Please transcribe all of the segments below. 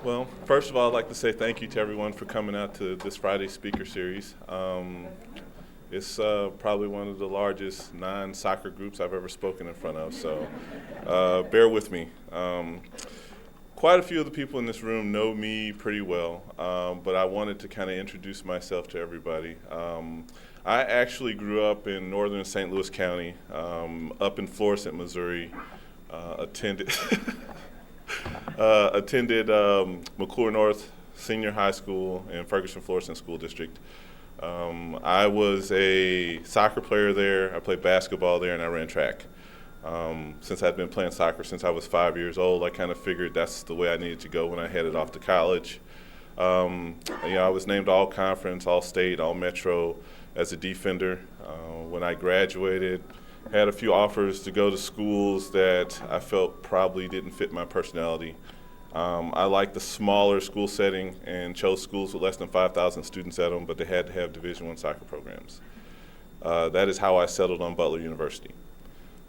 Well, first of all, I'd like to say thank you to everyone for coming out to this Friday's speaker series. It's probably one of the largest non-soccer groups I've ever spoken in front of, so bear with me. Quite a few of the people in this room know me pretty well, but I wanted to kind of introduce myself to everybody. I actually grew up in northern St. Louis County, up in Florissant, Missouri, attended McClure North Senior High School in Ferguson Florissant School District. I was a soccer player there. I played basketball there, and I ran track. Since I'd been playing soccer since I was 5 years old, I kind of figured that's the way I needed to go when I headed off to college. I was named All Conference, All State, All Metro as a defender. When I graduated, had a few offers to go to schools that I felt probably didn't fit my personality. I liked the smaller school setting and chose schools with less than 5,000 students at them, but they had to have Division I soccer programs. That is how I settled on Butler University.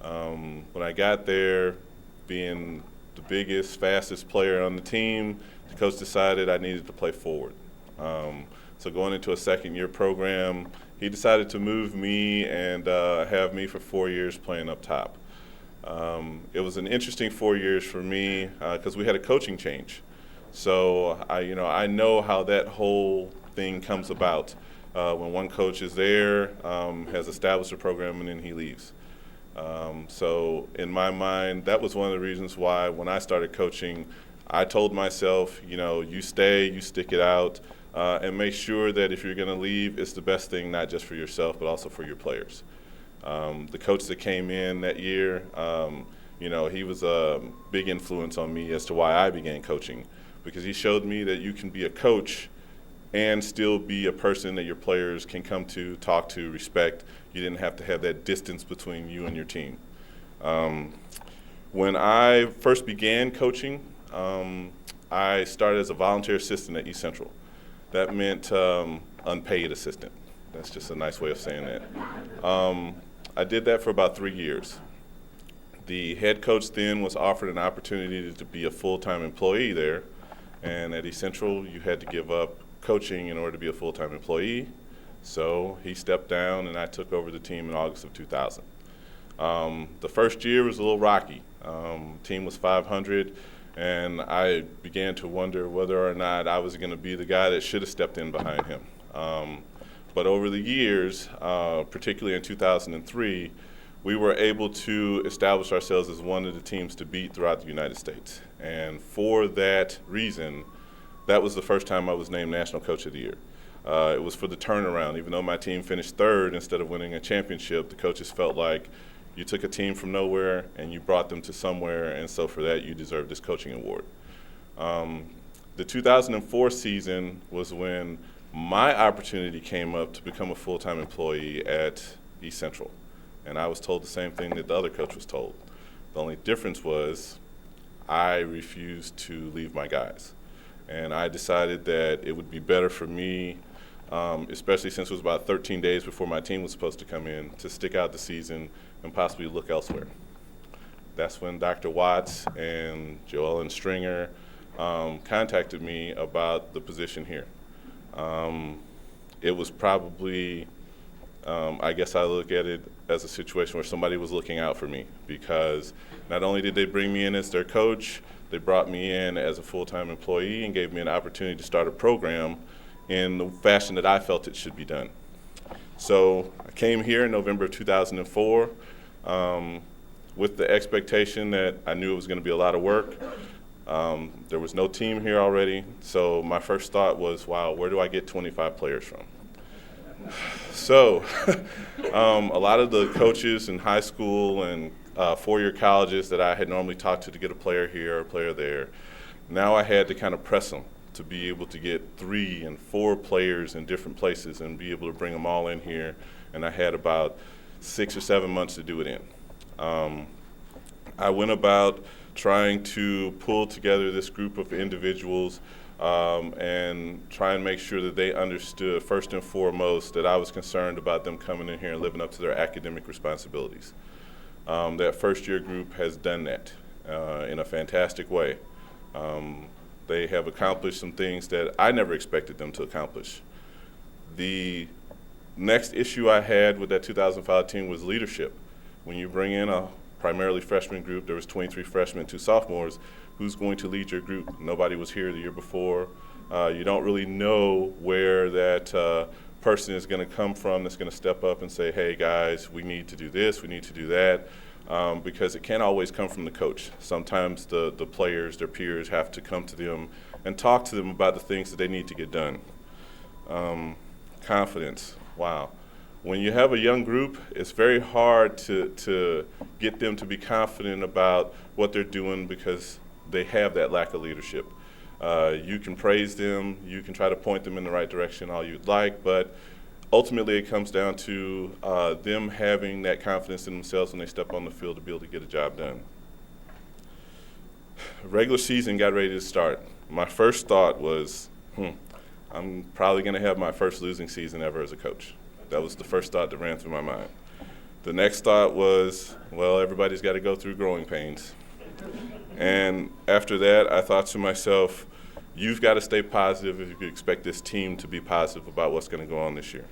When I got there, being the biggest, fastest player on the team, the coach decided I needed to play forward. So going into a second-year program, he decided to move me and have me for 4 years playing up top. It was an interesting 4 years for me because we had a coaching change. So I know how that whole thing comes about when one coach is there, has established a program, and then he leaves. So in my mind, that was one of the reasons why when I started coaching, I told myself, you stay, you stick it out, and make sure that if you're going to leave, it's the best thing not just for yourself but also for your players. The coach that came in that year, he was a big influence on me as to why I began coaching, because he showed me that you can be a coach and still be a person that your players can come to, talk to, respect. You didn't have to have that distance between you and your team. When I first began coaching, I started as a volunteer assistant at East Central. That meant unpaid assistant. That's just a nice way of saying that. I did that for about 3 years. The head coach then was offered an opportunity to be a full-time employee there, and at East Central you had to give up coaching in order to be a full-time employee. So he stepped down and I took over the team in August of 2000. The first year was a little rocky. Team was 500, and I began to wonder whether or not I was going to be the guy that should have stepped in behind him. But over the years, particularly in 2003, we were able to establish ourselves as one of the teams to beat throughout the United States. And for that reason, that was the first time I was named National Coach of the Year. It was for the turnaround. Even though my team finished third instead of winning a championship, the coaches felt like you took a team from nowhere and you brought them to somewhere, and so for that you deserve this coaching award. The 2004 season was when my opportunity came up to become a full-time employee at East Central, and I was told the same thing that the other coach was told. The only difference was I refused to leave my guys, and I decided that it would be better for me, especially since it was about 13 days before my team was supposed to come in, to stick out the season and possibly look elsewhere. That's when Dr. Watts and Joellen Stringer contacted me about the position here. It was probably, I guess I look at it as a situation where somebody was looking out for me, because not only did they bring me in as their coach, they brought me in as a full-time employee and gave me an opportunity to start a program in the fashion that I felt it should be done. So I came here in November of 2004 with the expectation that I knew it was going to be a lot of work. There was no team here already, so my first thought was, wow, where do I get 25 players from? So a lot of the coaches in high school and four-year colleges that I had normally talked to get a player here or a player there, now I had to kind of press them to be able to get 3 and 4 players in different places and be able to bring them all in here, and I had about 6 or 7 months to do it in. I went about trying to pull together this group of individuals and try and make sure that they understood first and foremost that I was concerned about them coming in here and living up to their academic responsibilities. That first year group has done that in a fantastic way. They have accomplished some things that I never expected them to accomplish. The next issue I had with that 2005 team was leadership. When you bring in a primarily freshman group, there was 23 freshmen, 2 sophomores, who's going to lead your group? Nobody was here the year before. You don't really know where that person is going to come from that's going to step up and say, hey guys, we need to do this, we need to do that, because it can't always come from the coach. Sometimes the players, their peers, have to come to them and talk to them about the things that they need to get done. Confidence, wow. When you have a young group, it's very hard to get them to be confident about what they're doing because they have that lack of leadership. You can praise them, you can try to point them in the right direction all you'd like, but ultimately it comes down to them having that confidence in themselves when they step on the field to be able to get a job done. Regular season got ready to start. My first thought was, I'm probably going to have my first losing season ever as a coach. That was the first thought that ran through my mind. The next thought was, well, everybody's got to go through growing pains. And after that, I thought to myself, you've got to stay positive if you expect this team to be positive about what's going to go on this year.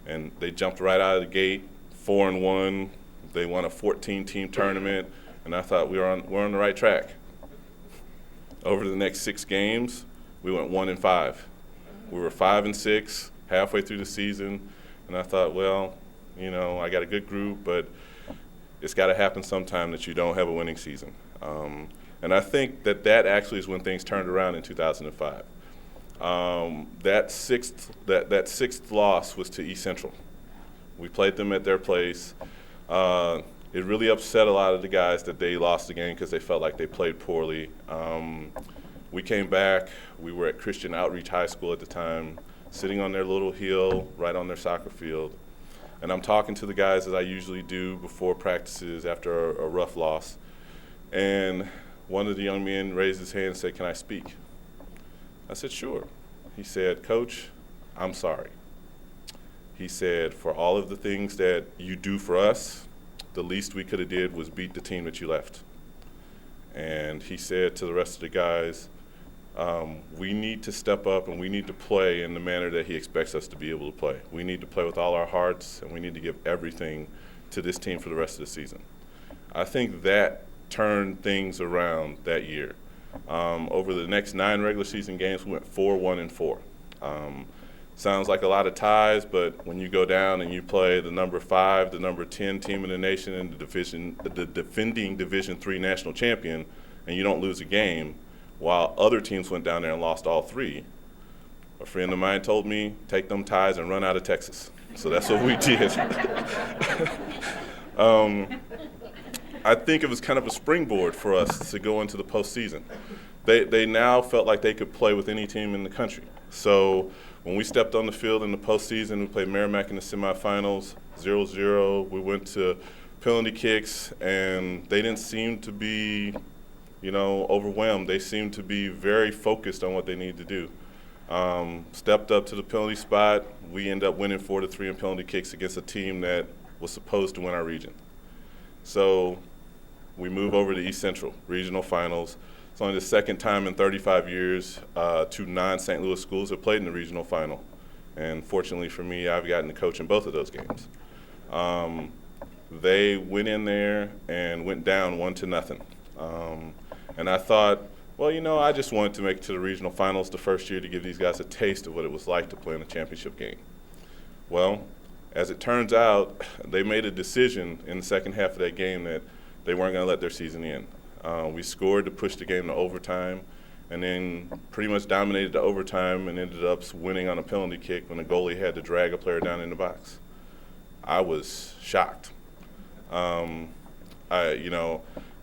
And they jumped right out of the gate, 4-1. They won a 14-team tournament, and I thought we're on the right track. Over the next 6 games, we went 1-5. We were 5-6 halfway through the season, and I thought, well, you know, I got a good group, but it's got to happen sometime that you don't have a winning season. And I think that actually is when things turned around in 2005. That sixth loss was to East Central. We played them at their place. It really upset a lot of the guys that they lost the game because they felt like they played poorly. We came back. We were at Christian Outreach High School at the time, sitting on their little hill right on their soccer field. And I'm talking to the guys as I usually do before practices after a rough loss. And one of the young men raised his hand and said, "Can I speak?" I said, "Sure." He said, "Coach, I'm sorry." He said, "For all of the things that you do for us, the least we could have did was beat the team that you left." And he said to the rest of the guys, we need to step up and we need to play in the manner that he expects us to be able to play. We need to play with all our hearts, and we need to give everything to this team for the rest of the season. I think that turned things around that year. Over the next 9 regular season games, we went 4-1-4. Sounds like a lot of ties, but when you go down and you play the number 5, the number 10 team in the nation in the defending Division III national champion, and you don't lose a game, while other teams went down there and lost all 3, a friend of mine told me, take them ties and run out of Texas. So that's what we did. I think it was kind of a springboard for us to go into the postseason. They now felt like they could play with any team in the country. So when we stepped on the field in the postseason, we played Merrimack in the semifinals, 0-0. We went to penalty kicks, and they didn't seem to be, overwhelmed. They seemed to be very focused on what they needed to do. Stepped up to the penalty spot. We ended up winning 4-3 in penalty kicks against a team that was supposed to win our region. So we move over to East Central, regional finals. It's only the second time in 35 years 2 non-St. Louis schools have played in the regional final. And fortunately for me, I've gotten to coach in both of those games. They went in there and went down 1-0. And I thought, well, I just wanted to make it to the regional finals the first year to give these guys a taste of what it was like to play in a championship game. Well, as it turns out, they made a decision in the second half of that game that they weren't going to let their season end. We scored to push the game to overtime, and then pretty much dominated the overtime and ended up winning on a penalty kick when the goalie had to drag a player down in the box. I was shocked.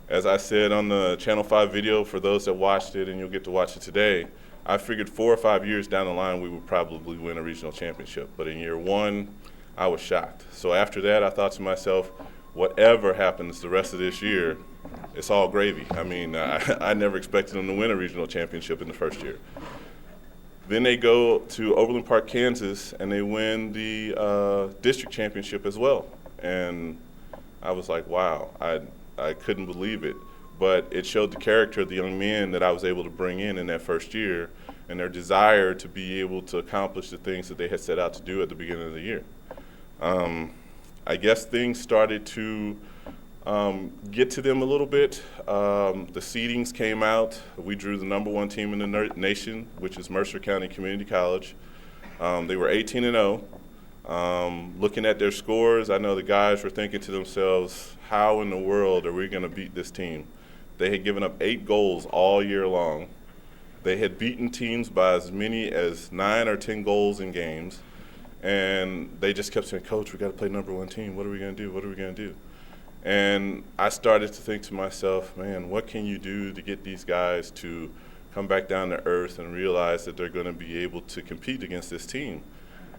As I said on the Channel 5 video, for those that watched it, and you'll get to watch it today, I figured 4 or 5 years down the line we would probably win a regional championship. But in year 1, I was shocked. So after that, I thought to myself, whatever happens the rest of this year, it's all gravy. I mean, I never expected them to win a regional championship in the first year. Then they go to Overland Park, Kansas, and they win the district championship as well. And I was like, wow, I couldn't believe it. but it showed the character of the young men that I was able to bring in that first year, and their desire to be able to accomplish the things that they had set out to do at the beginning of the year. I guess things started to get to them a little bit. The seedings came out. We drew the #1 team in the nation, which is Mercer County Community College. They were 18-0. Looking at their scores, I know the guys were thinking to themselves, how in the world are we going to beat this team? They had given up 8 goals all year long. They had beaten teams by as many as 9 or 10 goals in games. And they just kept saying, Coach, we got to play #1 team. What are we going to do? What are we going to do? And I started to think to myself, man, what can you do to get these guys to come back down to earth and realize that they're going to be able to compete against this team?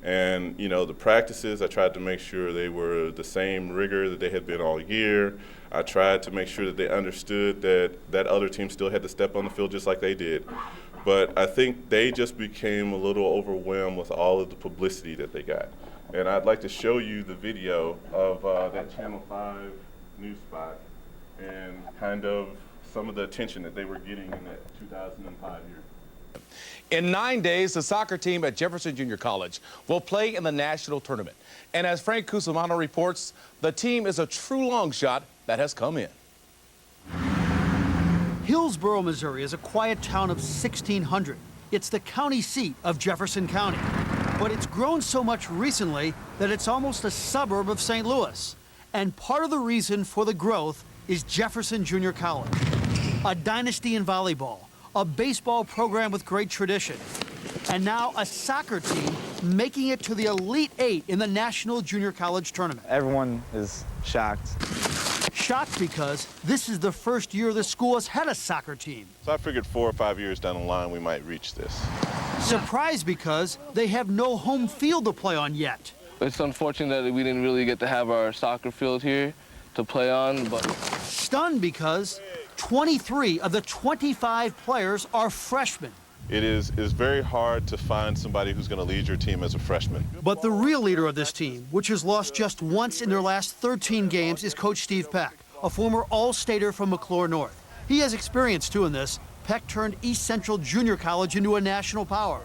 And, you know, the practices, I tried to make sure they were the same rigor that they had been all year. I tried to make sure that they understood that that other team still had to step on the field just like they did. But I think they just became a little overwhelmed with all of the publicity that they got. And I'd like to show you the video of that Channel 5 news spot and kind of some of the attention that they were getting in that 2005 year. In 9 days, the soccer team at Jefferson Junior College will play in the national tournament. And as Frank Cusimano reports, the team is a true long shot that has come in. Hillsboro, Missouri is a quiet town of 1,600. It's the county seat of Jefferson County. But it's grown so much recently that it's almost a suburb of St. Louis. And part of the reason for the growth is Jefferson Junior College, a dynasty in volleyball, a baseball program with great tradition, and now a soccer team making it to the Elite 8 in the National Junior College Tournament. Everyone is shocked. Shocked because this is the first year the school has had a soccer team. So I figured 4 or 5 years down the line we might reach this. Surprised because they have no home field to play on yet. It's unfortunate that we didn't really get to have our soccer field here to play on, but... Stunned because 23 of the 25 players are freshmen. It is very hard to find somebody who's going to lead your team as a freshman. But the real leader of this team, which has lost just once in their last 13 games, is Coach Steve Peck, a former All-Stater from McClure North. He has experience doing this. Peck turned East Central Junior College into a national power.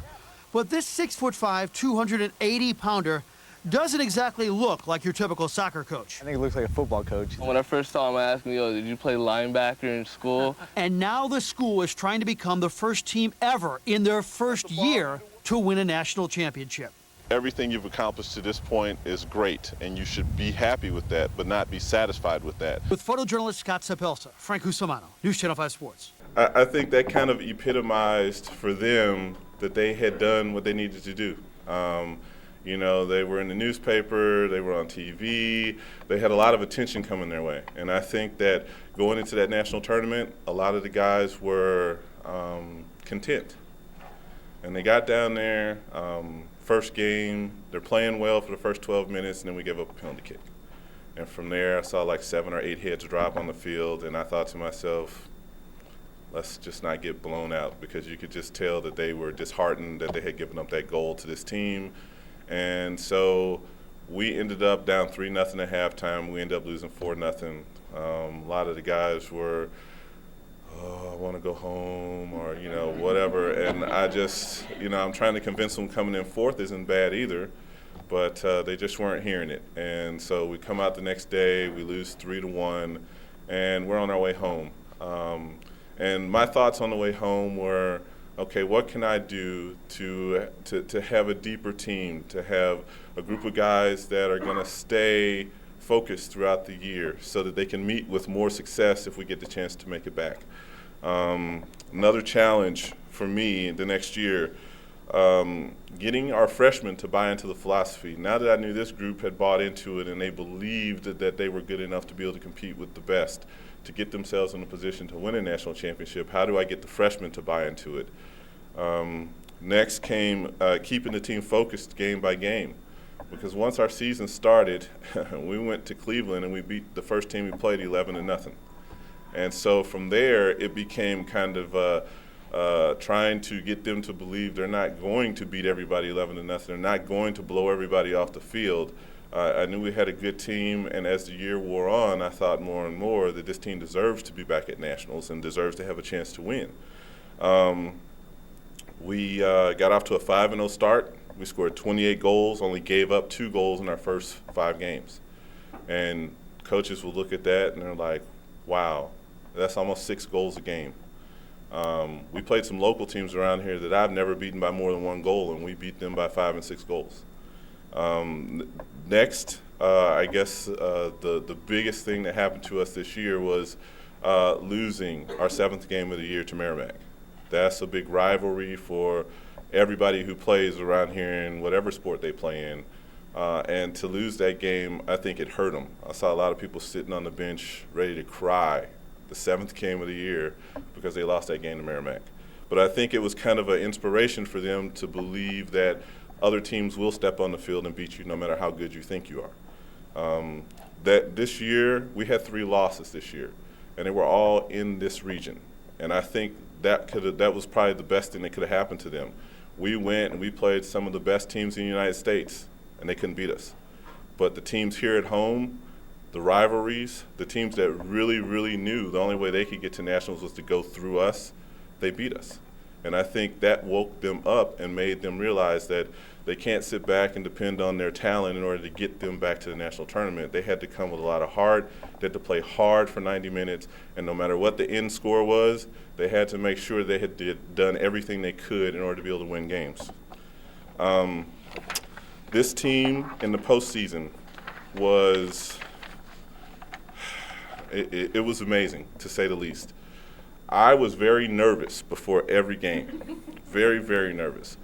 But this 6'5", 280-pounder doesn't exactly look like your typical soccer coach. I think it looks like a football coach. When I first saw him, I asked him, yo, did you play linebacker in school? And now the school is trying to become the first team ever in their first year to win a national championship. Everything you've accomplished to this point is great, and you should be happy with that, but not be satisfied with that. With photojournalist Scott Sapelsa, Frank Cusimano, News Channel 5 Sports. I think that kind of epitomized for them that they had done what they needed to do. You know, they were in the newspaper, they were on TV, they had a lot of attention coming their way. And I think that going into that national tournament, a lot of the guys were content. And they got down there, first game, they're playing well for the first 12 minutes, and then we gave up a penalty kick. And from there, I saw like 7 or 8 heads drop on the field, and I thought to myself, let's just not get blown out, because you could just tell that they were disheartened that they had given up that goal to this team. And so we ended up down 3-0 at halftime. We ended up losing 4-0. A lot of the guys were, oh, I want to go home, or, you know, whatever. And I just, you know, I'm trying to convince them coming in fourth isn't bad either, but they just weren't hearing it. And so we come out the next day, we lose 3-1, and we're on our way home. And my thoughts on the way home were, okay, what can I do to have a deeper team, to have a group of guys that are going to stay focused throughout the year so that they can meet with more success if we get the chance to make it back. Another challenge for me the next year, getting our freshmen to buy into the philosophy. Now that I knew this group had bought into it and they believed that they were good enough to be able to compete with the best, to get themselves in a position to win a national championship, how do I get the freshmen to buy into it? Next came keeping the team focused game by game, because once our season started, we went to Cleveland and we beat the first team we played 11-0. And so from there, it became kind of trying to get them to believe they're not going to beat everybody 11-0. They're not going to blow everybody off the field. I knew we had a good team, and as the year wore on, I thought more and more that this team deserves to be back at nationals and deserves to have a chance to win. We got off to a 5-0 start. We scored 28 goals, only gave up 2 goals in our first 5 games. And coaches will look at that and they're like, wow, that's almost 6 goals a game. We played some local teams around here that I've never beaten by more than 1 goal, and we beat them by 5 and 6 goals. Next, I guess the biggest thing that happened to us this year was losing our 7th game of the year to Merrimack. That's a big rivalry for everybody who plays around here in whatever sport they play in. And to lose that game, I think it hurt them. I saw a lot of people sitting on the bench ready to cry the 7th game of the year because they lost that game to Merrimack. But I think it was kind of an inspiration for them to believe that other teams will step on the field and beat you no matter how good you think you are. That this year, we had 3 losses this year, and they were all in this region. And I think that was probably the best thing that could have happened to them. We went and we played some of the best teams in the United States, and they couldn't beat us. But the teams here at home, the rivalries, the teams that really, really knew the only way they could get to nationals was to go through us, they beat us. And I think that woke them up and made them realize that they can't sit back and depend on their talent in order to get them back to the national tournament. They had to come with a lot of heart. They had to play hard for 90 minutes. And no matter what the end score was, they had to make sure they had done everything they could in order to be able to win games. This team in the postseason was, it was amazing, to say the least. I was very nervous before every game, very, very nervous.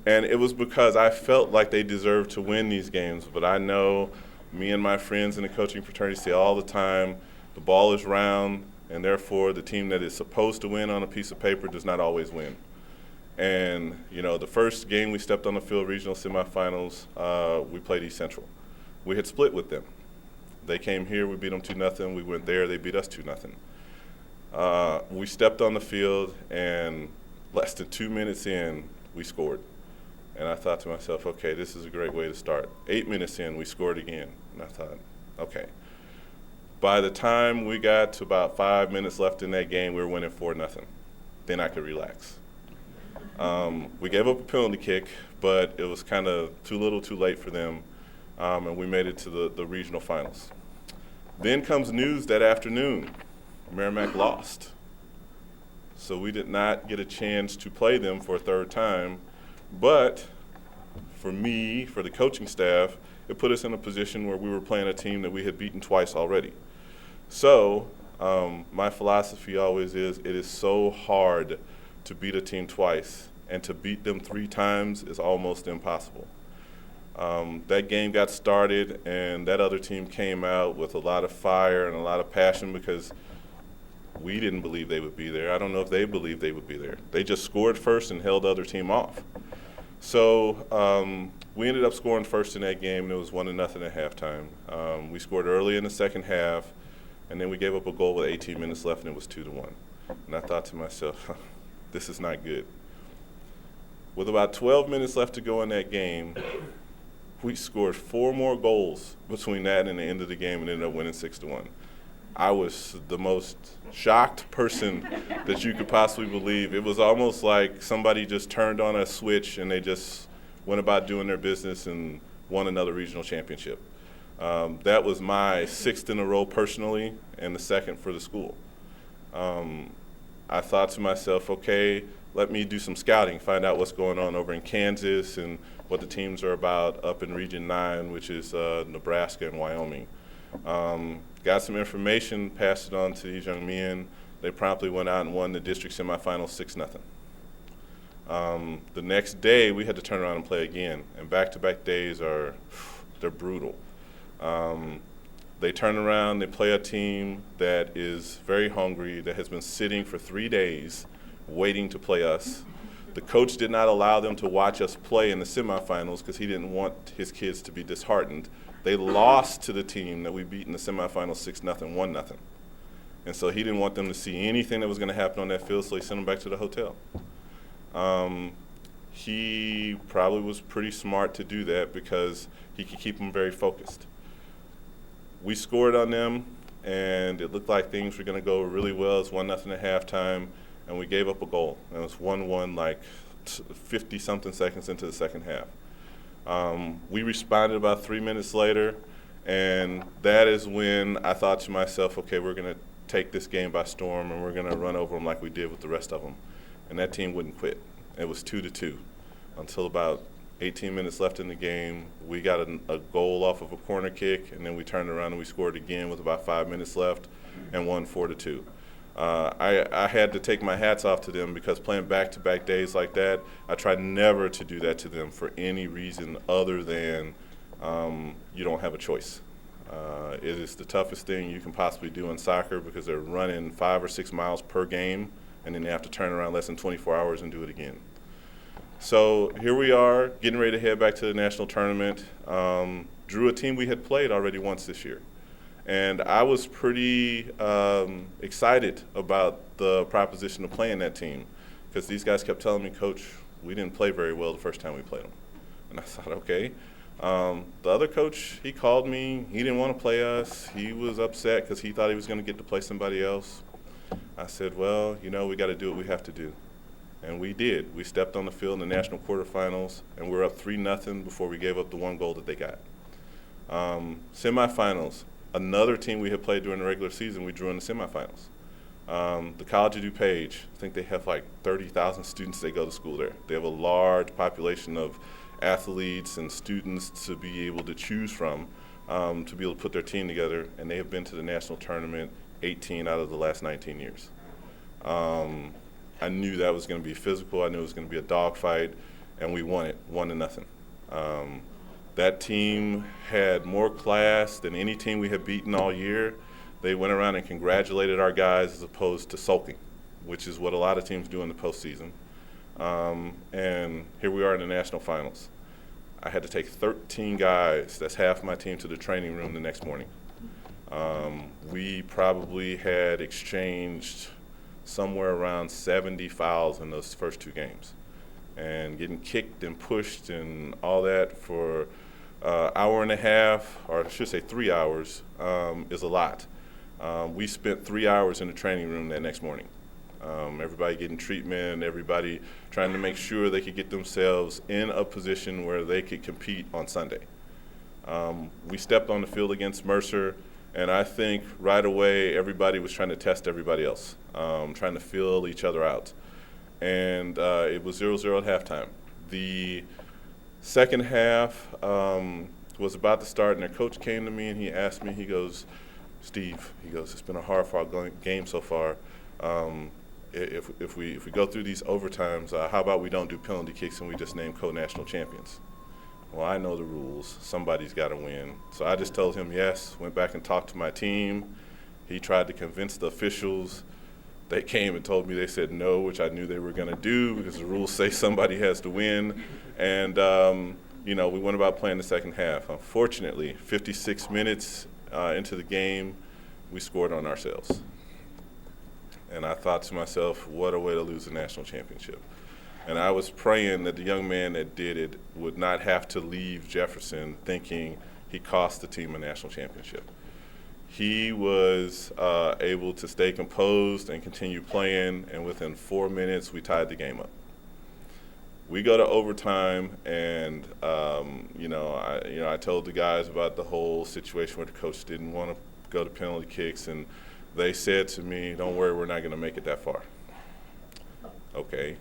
And it was because I felt like they deserved to win these games. But I know me and my friends in the coaching fraternity say all the time, the ball is round, and therefore the team that is supposed to win on a piece of paper does not always win. And, you know, the first game we stepped on the field, regional semifinals, we played East Central. We had split with them. They came here, we beat them 2-0. We went there, they beat us 2-0. We stepped on the field, and less than 2 minutes in, we scored. And I thought to myself, okay, this is a great way to start. 8 minutes in, we scored again. And I thought, okay. By the time we got to about 5 minutes left in that game, we were winning 4-0. Then I could relax. We gave up a penalty kick, but it was kind of too little too late for them, and we made it to the regional finals. Then comes news that afternoon. Merrimack lost. So we did not get a chance to play them for a 3rd time. But for me, for the coaching staff, it put us in a position where we were playing a team that we had beaten twice already. So my philosophy always is, it is so hard to beat a team twice, and to beat them 3 times is almost impossible. That game got started, and that other team came out with a lot of fire and a lot of passion because we didn't believe they would be there. I don't know if they believed they would be there. They just scored first and held the other team off. So we ended up scoring first in that game, and it was 1-0 at halftime. We scored early in the second half, and then we gave up a goal with 18 minutes left, and it was 2-1. And I thought to myself, this is not good. With about 12 minutes left to go in that game, we scored 4 more goals between that and the end of the game and ended up winning 6-1. I was the most shocked person that you could possibly believe. It was almost like somebody just turned on a switch and they just went about doing their business and won another regional championship. That was my 6th in a row personally and the 2nd for the school. I thought to myself, okay, let me do some scouting, find out what's going on over in Kansas and what the teams are about up in Region 9, which is Nebraska and Wyoming. Got some information, passed it on to these young men. They promptly went out and won the district semifinals 6-0. The next day, we had to turn around and play again, and back-to-back days they're brutal. They turn around, they play a team that is very hungry, that has been sitting for 3 days waiting to play us. The coach did not allow them to watch us play in the semifinals because he didn't want his kids to be disheartened. They lost to the team that we beat in the semifinals 6-0, 1-0. And so he didn't want them to see anything that was going to happen on that field, so he sent them back to the hotel. he probably was pretty smart to do that because he could keep them very focused. We scored on them, and it looked like things were going to go really well. It's 1-0 at halftime, and we gave up a goal. And it was 1-1 like 50-something seconds into the second half. We responded about 3 minutes later, and that is when I thought to myself, okay, we're going to take this game by storm, and we're going to run over them like we did with the rest of them. And that team wouldn't quit. It was 2-2 until about 18 minutes left in the game. We got a goal off of a corner kick, and then we turned around and we scored again with about 5 minutes left and won 4-2. I had to take my hats off to them because playing back-to-back days like that, I tried never to do that to them for any reason other than you don't have a choice. It is the toughest thing you can possibly do in soccer because they're running 5 or 6 miles per game, and then they have to turn around less than 24 hours and do it again. So here we are, getting ready to head back to the national tournament. Drew a team we had played already once this year. And I was pretty excited about the proposition of playing that team because these guys kept telling me, Coach, we didn't play very well the first time we played them. And I thought, okay. The other coach, he called me. He didn't want to play us. He was upset because he thought he was going to get to play somebody else. I said, well, you know, we got to do what we have to do. And we did. We stepped on the field in the national quarterfinals, and we were up 3-0 before we gave up the 1 goal that they got. Semifinals, another team we had played during the regular season, we drew in the semifinals. The College of DuPage, I think they have like 30,000 students that go to school there. They have a large population of athletes and students to be able to choose from to be able to put their team together, and they have been to the national tournament 18 out of the last 19 years. I knew that was going to be physical. I knew it was going to be a dogfight, and we won it 1-0. That team had more class than any team we had beaten all year. They went around and congratulated our guys as opposed to sulking, which is what a lot of teams do in the postseason. And here we are in the national finals. I had to take 13 guys, that's half my team, to the training room the next morning. We probably had exchanged somewhere around 70 fouls in those first 2 games. And getting kicked and pushed and all that for an hour and a half, or I should say 3 hours, is a lot. We spent 3 hours in the training room that next morning. Everybody getting treatment, everybody trying to make sure they could get themselves in a position where they could compete on Sunday. We stepped on the field against Mercer, and I think right away everybody was trying to test everybody else, trying to feel each other out. And it was 0-0 at halftime. The second half was about to start, and their coach came to me and he asked me, he goes, Steve, he goes, it's been a hard-fought game so far. If we go through these overtimes, how about we don't do penalty kicks and we just name co-national champions? Well, I know the rules. Somebody's got to win. So I just told him yes, went back and talked to my team. He tried to convince the officials. They came and told me, they said no, which I knew they were going to do because the rules say somebody has to win. And, you know, we went about playing the second half. Unfortunately, 56 minutes into the game, we scored on ourselves. And I thought to myself, what a way to lose a national championship. And I was praying that the young man that did it would not have to leave Jefferson thinking he cost the team a national championship. He was able to stay composed and continue playing, and within 4 minutes, we tied the game up. We go to overtime, and I told the guys about the whole situation where the coach didn't want to go to penalty kicks, and they said to me, "Don't worry, we're not going to make it that far." Okay.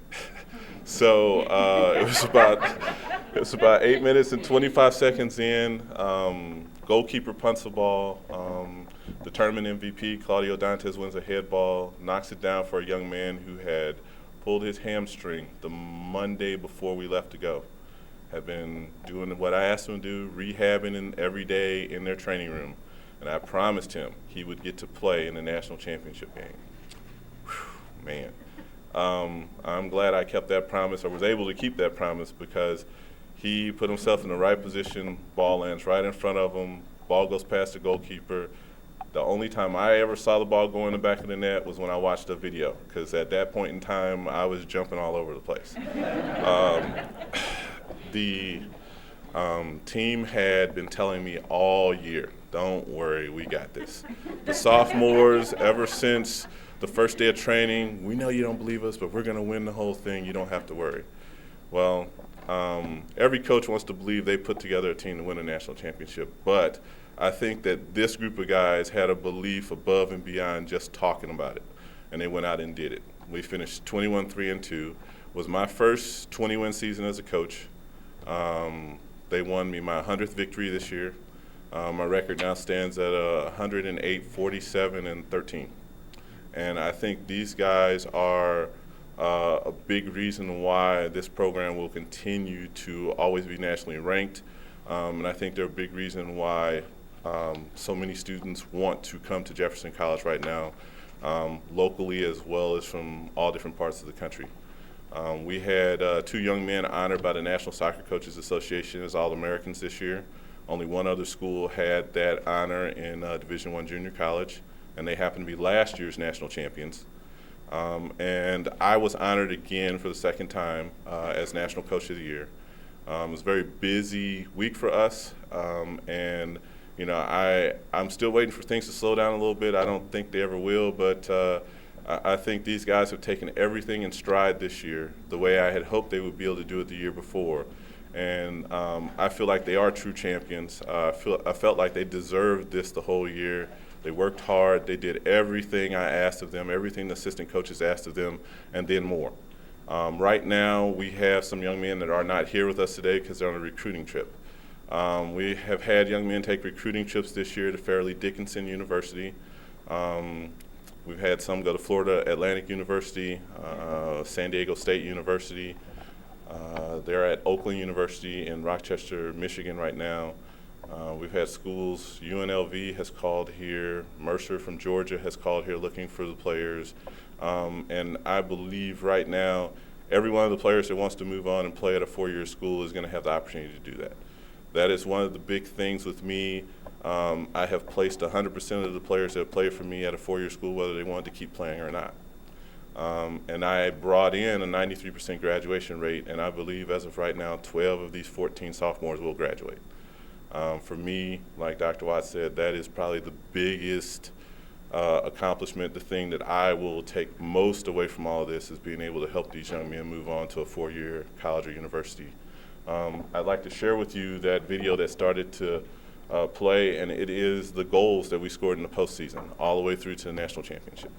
So it was about 8 minutes and 25 seconds in. Goalkeeper punts the ball. The tournament MVP, Claudio Dantes, wins a head ball, knocks it down for a young man who had pulled his hamstring the Monday before we left to go. Had been doing what I asked him to do, rehabbing every day in their training room. And I promised him he would get to play in the national championship game. Whew, man. I'm glad I kept that promise, or was able to keep that promise, because he put himself in the right position, ball lands right in front of him, ball goes past the goalkeeper. The only time I ever saw the ball go in the back of the net was when I watched a video, because at that point in time, I was jumping all over the place. The team had been telling me all year, don't worry, we got this. The sophomores, ever since the first day of training, we know you don't believe us, but we're going to win the whole thing. You don't have to worry. Well, every coach wants to believe they put together a team to win a national championship, but I think that this group of guys had a belief above and beyond just talking about it, and they went out and did it. We finished 21-3-2. It was my first 20-win season as a coach. They won me my 100th victory this year. My record now stands at 108, 47, and 13. And I think these guys are a big reason why this program will continue to always be nationally ranked. And I think they're a big reason why so many students want to come to Jefferson College right now, locally as well as from all different parts of the country. We had 2 young men honored by the National Soccer Coaches Association as All-Americans this year. Only one other school had that honor in Division I Junior College, and they happened to be last year's national champions. And I was honored again for the second time as National Coach of the Year. It was a very busy week for us, and you know, I'm still waiting for things to slow down a little bit. I don't think they ever will, but I think these guys have taken everything in stride this year, the way I had hoped they would be able to do it the year before. And I feel like they are true champions. I felt like they deserved this the whole year. They worked hard. They did everything I asked of them, everything the assistant coaches asked of them, and then more. Right now, we have some young men that are not here with us today because they're on a recruiting trip. We have had young men take recruiting trips this year to Fairleigh Dickinson University. We've had some go to Florida Atlantic University, San Diego State University. They're at Oakland University in Rochester, Michigan right now. We've had schools, UNLV has called here, Mercer from Georgia has called here looking for the players. And I believe right now, every one of the players that wants to move on and play at a 4-year school is going to have the opportunity to do that. That is one of the big things with me. I have placed 100% of the players that have played for me at a 4-year school, whether they wanted to keep playing or not. And I brought in a 93% graduation rate, and I believe as of right now, 12 of these 14 sophomores will graduate. For me, like Dr. Watts said, that is probably the biggest accomplishment. The thing that I will take most away from all of this is being able to help these young men move on to a 4-year college or university. I'd like to share with you that video that started to play, and it is the goals that we scored in the postseason, all the way through to the national championship.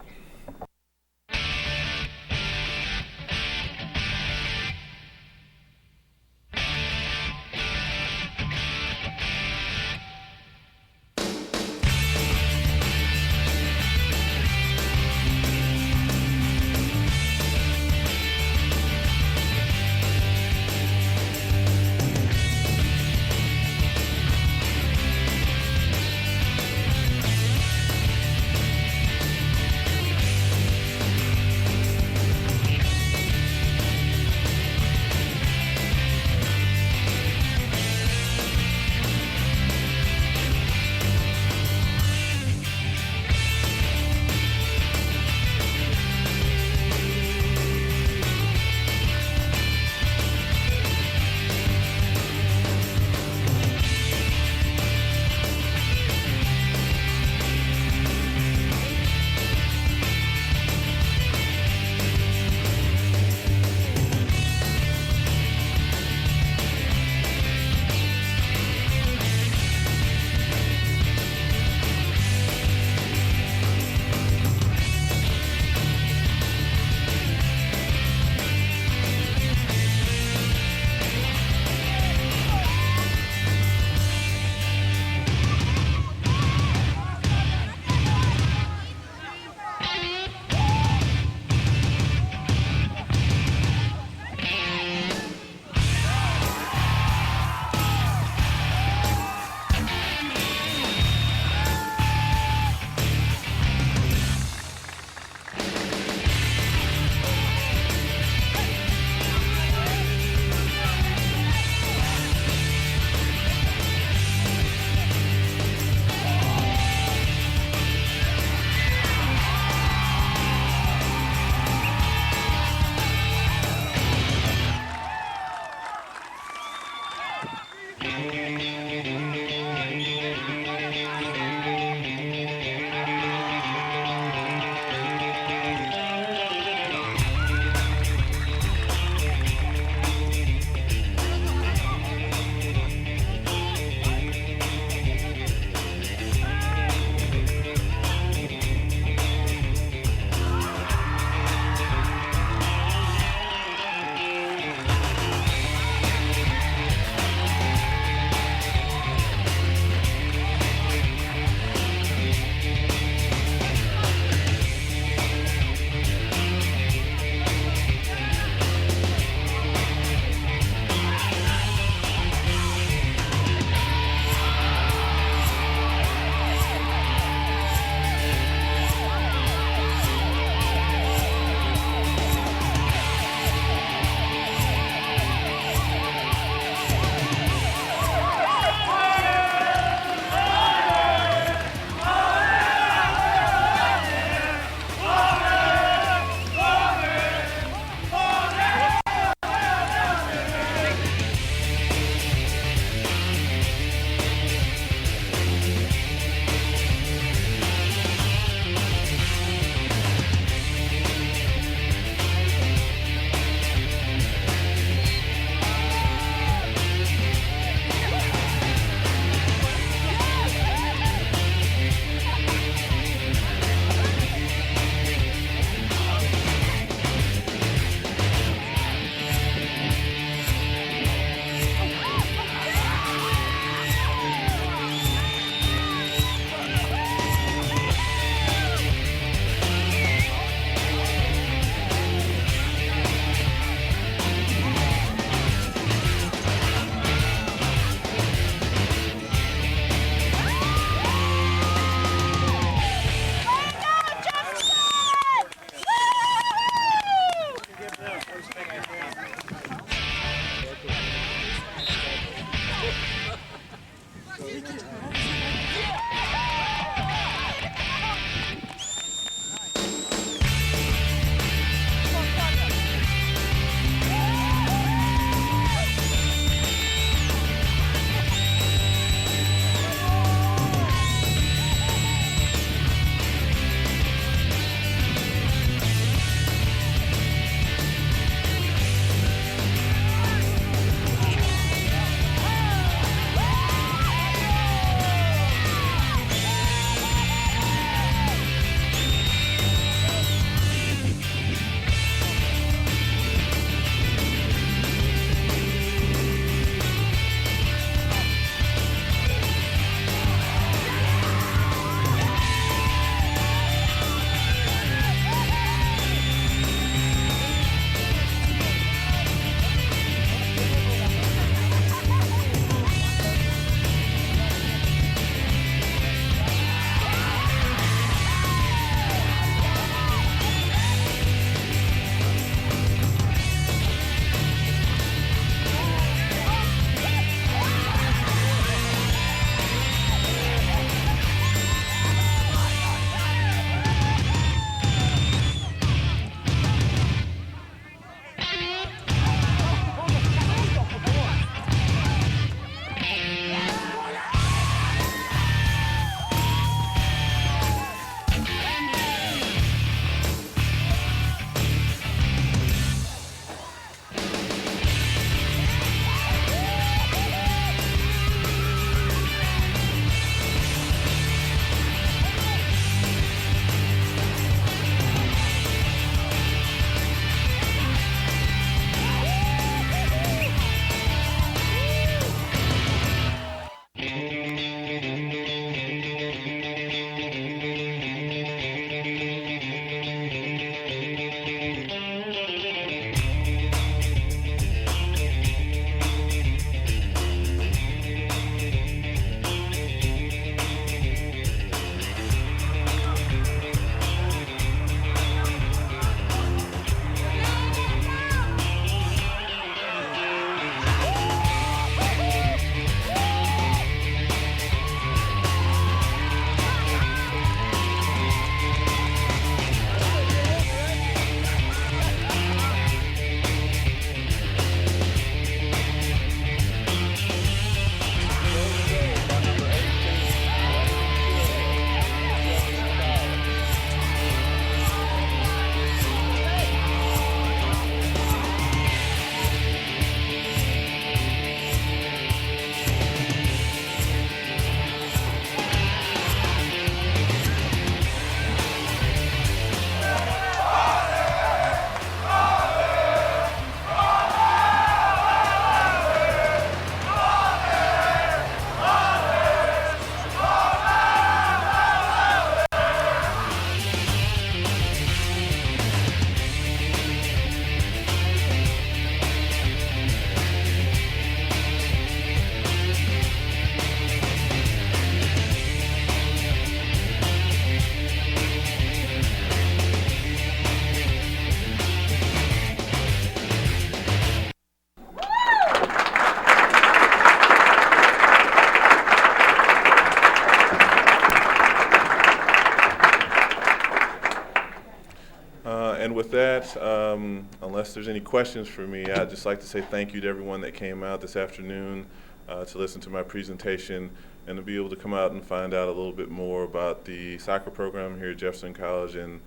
that, unless there's any questions for me, I'd just like to say thank you to everyone that came out this afternoon to listen to my presentation and to be able to come out and find out a little bit more about the soccer program here at Jefferson College and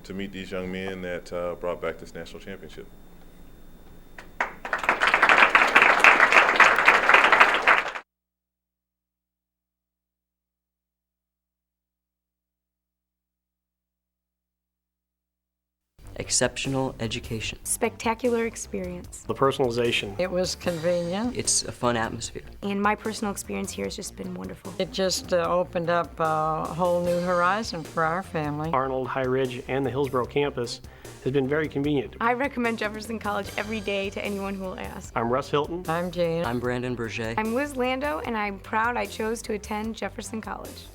to meet these young men that brought back this national championship. Exceptional education. Spectacular experience. The personalization. It was convenient. It's a fun atmosphere. And my personal experience here has just been wonderful. It just opened up a whole new horizon for our family. Arnold, High Ridge, and the Hillsborough campus has been very convenient. I recommend Jefferson College every day to anyone who will ask. I'm Russ Hilton. I'm Jane. I'm Brandon Berger. I'm Liz Lando, and I'm proud I chose to attend Jefferson College.